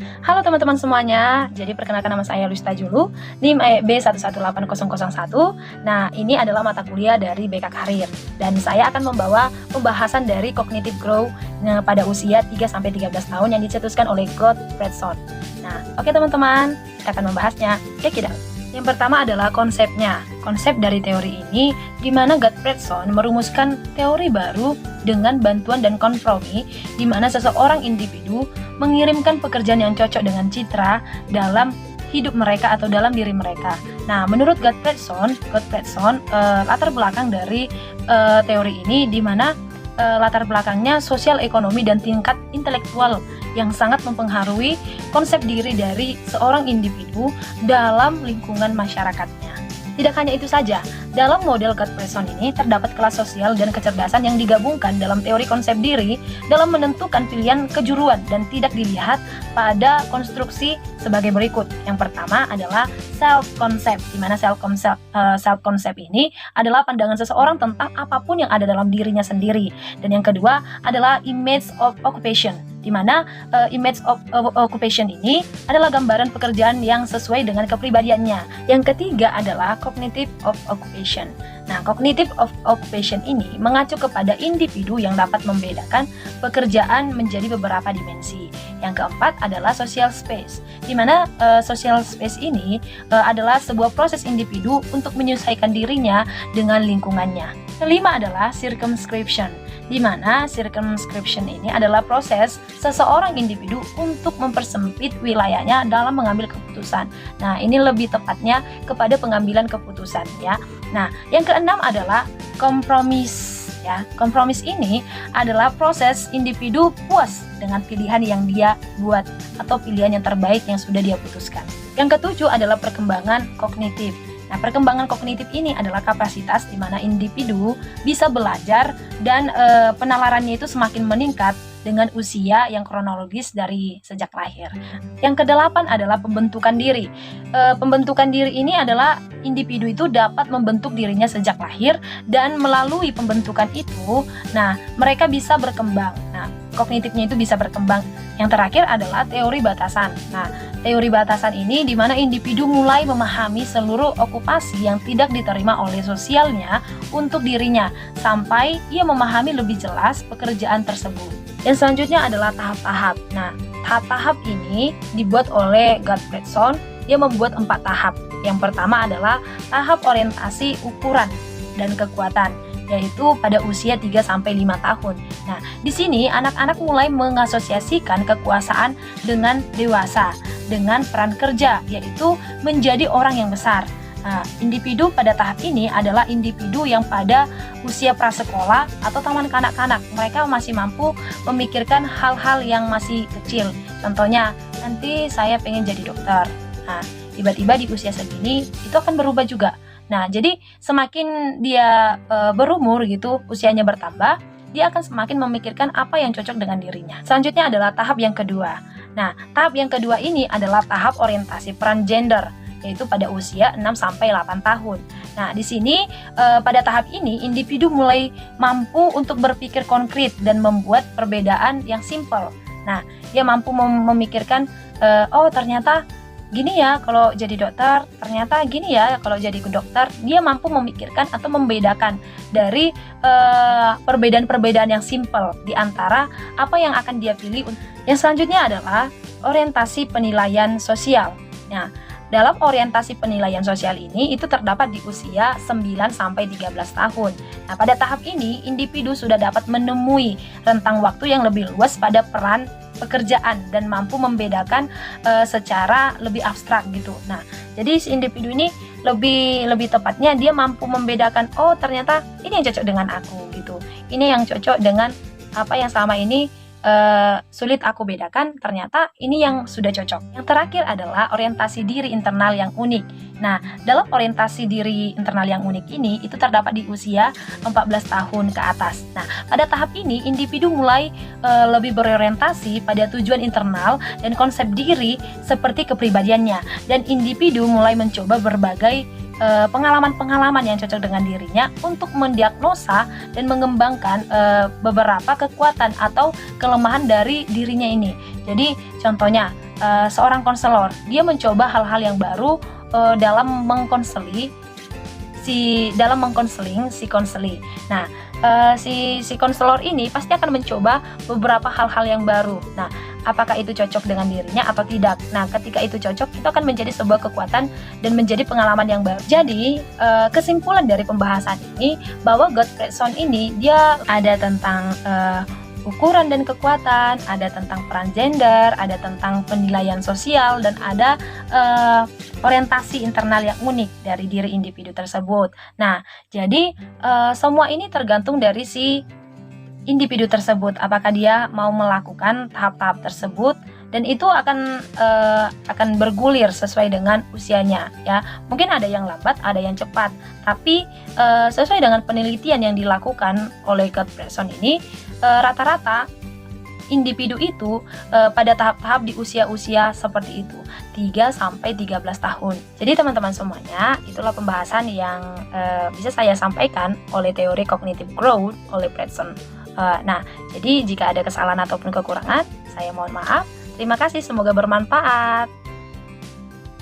Halo teman-teman semuanya, jadi perkenalkan nama saya Luista Julu, NIM B118001. Nah, ini adalah mata kuliah dari BK Karir, dan saya akan membawa pembahasan dari Cognitive Growth pada usia 3-13 tahun yang dicetuskan oleh Gottfredson. Nah, oke teman-teman, kita akan membahasnya. Oke, tidak? Yang pertama adalah konsepnya. Konsep dari teori ini, di mana Gottfredson merumuskan teori baru dengan bantuan dan kompromi, di mana seseorang individu mengirimkan pekerjaan yang cocok dengan citra dalam hidup mereka atau dalam diri mereka. Nah, menurut Gottfredson, latar belakang dari teori ini, di mana latar belakangnya sosial ekonomi dan tingkat intelektual yang sangat mempengaruhi konsep diri dari seorang individu dalam lingkungan masyarakatnya. Tidak hanya itu saja, dalam model Gottfredson ini terdapat kelas sosial dan kecerdasan yang digabungkan dalam teori konsep diri dalam menentukan pilihan kejuruan dan tidak dilihat pada konstruksi sebagai berikut. Yang pertama adalah self-concept, di mana self-concept ini adalah pandangan seseorang tentang apapun yang ada dalam dirinya sendiri. Dan yang kedua adalah image of occupation, di mana image of occupation ini adalah gambaran pekerjaan yang sesuai dengan kepribadiannya. Yang ketiga adalah cognitive of occupation. Nah, cognitive of occupation ini mengacu kepada individu yang dapat membedakan pekerjaan menjadi beberapa dimensi. Yang keempat adalah social space, di mana social space ini adalah sebuah proses individu untuk menyesuaikan dirinya dengan lingkungannya. Kelima adalah circumscription, di mana circumscription ini adalah proses seseorang individu untuk mempersempit wilayahnya dalam mengambil keputusan. Nah, ini lebih tepatnya kepada pengambilan keputusan ya. Nah, yang keenam adalah kompromis ya. Kompromis ini adalah proses individu puas dengan pilihan yang dia buat atau pilihan yang terbaik yang sudah dia putuskan. Yang ketujuh adalah perkembangan kognitif. Nah, perkembangan kognitif ini adalah kapasitas di mana individu bisa belajar dan penalarannya itu semakin meningkat dengan usia yang kronologis dari sejak lahir. Yang kedelapan adalah pembentukan diri. Pembentukan diri ini adalah individu itu dapat membentuk dirinya sejak lahir dan melalui pembentukan itu, nah mereka bisa berkembang. Nah, kognitifnya itu bisa berkembang. Yang terakhir adalah teori batasan. Nah, teori batasan ini di mana individu mulai memahami seluruh okupasi yang tidak diterima oleh sosialnya untuk dirinya sampai ia memahami lebih jelas pekerjaan tersebut. Yang selanjutnya adalah tahap-tahap. Nah, tahap-tahap ini dibuat oleh Gottfredson. Dia membuat 4 tahap. Yang pertama adalah tahap orientasi ukuran dan kekuatan, yaitu pada usia 3-5 tahun. Nah, di sini anak-anak mulai mengasosiasikan kekuasaan dengan dewasa, dengan peran kerja, yaitu menjadi orang yang besar. Nah, individu pada tahap ini adalah individu yang pada usia prasekolah atau taman kanak-kanak. Mereka masih mampu memikirkan hal-hal yang masih kecil. Contohnya, nanti saya pengen jadi dokter. Nah, tiba-tiba di usia segini itu akan berubah juga. Nah, jadi semakin dia berumur gitu, usianya bertambah, dia akan semakin memikirkan apa yang cocok dengan dirinya. Selanjutnya adalah tahap yang kedua. Nah, tahap yang kedua ini adalah tahap orientasi peran gender, yaitu pada usia 6-8 tahun. Nah, di sini pada tahap ini individu mulai mampu untuk berpikir konkret dan membuat perbedaan yang simpel. Nah, dia mampu memikirkan, oh ternyata gini ya kalau jadi dokter, ternyata gini ya kalau jadi dokter. Dia mampu memikirkan atau membedakan dari perbedaan-perbedaan yang simpel di antara apa yang akan dia pilih. Yang selanjutnya adalah orientasi penilaian sosial. Nah, dalam orientasi penilaian sosial ini itu terdapat di usia 9-13 tahun. Nah, pada tahap ini individu sudah dapat menemui rentang waktu yang lebih luas pada peran pekerjaan dan mampu membedakan secara lebih abstrak gitu. Nah, jadi si individu ini lebih tepatnya dia mampu membedakan, oh ternyata ini yang cocok dengan aku gitu. Ini yang cocok dengan apa yang selama ini sulit aku bedakan, ternyata ini yang sudah cocok. Yang terakhir adalah orientasi diri internal yang unik. Nah, dalam orientasi diri internal yang unik ini itu terdapat di usia 14 tahun ke atas. Nah, pada tahap ini individu mulai lebih berorientasi pada tujuan internal dan konsep diri seperti kepribadiannya, dan individu mulai mencoba berbagai pengalaman-pengalaman yang cocok dengan dirinya untuk mendiagnosa dan mengembangkan beberapa kekuatan atau kelemahan dari dirinya ini. Jadi contohnya seorang konselor. Dia mencoba hal-hal yang baru dalam mengkonseling si konseli. Nah, si konselor ini pasti akan mencoba beberapa hal-hal yang baru. Nah, apakah itu cocok dengan dirinya atau tidak? Nah, ketika itu cocok, itu akan menjadi sebuah kekuatan dan menjadi pengalaman yang baru. Jadi, kesimpulan dari pembahasan ini bahwa Gottfried ini dia ada tentang ukuran dan kekuatan, ada tentang peran gender, ada tentang penilaian sosial, dan ada orientasi internal yang unik dari diri individu tersebut. Nah, jadi semua ini tergantung dari si individu tersebut, apakah dia mau melakukan tahap-tahap tersebut, dan itu akan bergulir sesuai dengan usianya, ya. Mungkin ada yang lambat, ada yang cepat, tapi sesuai dengan penelitian yang dilakukan oleh Gottfried ini, rata-rata individu itu pada tahap-tahap di usia-usia seperti itu, 3-13 tahun. Jadi teman-teman semuanya, itulah pembahasan yang bisa saya sampaikan oleh teori cognitive growth oleh Fredson. Nah, jadi jika ada kesalahan ataupun kekurangan, saya mohon maaf. Terima kasih, semoga bermanfaat.